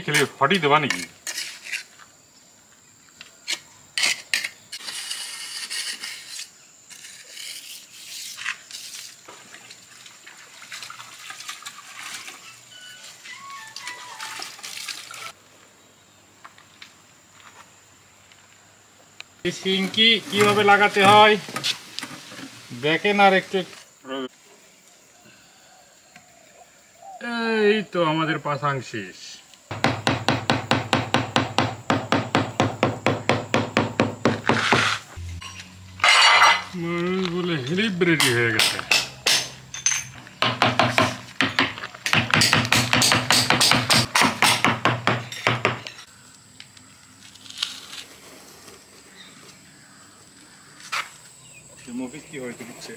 খেলে ফটি দেবা নাকি? এই সিঙ্কি কিভাবে লাগাতে হয় দেখেন আর একটু। এই তো আমাদের পাসাং শেষ। মানুষ বলে সেলিব্রিটি হয়ে গেছে। মফিজ কি হয়তো দিচ্ছে।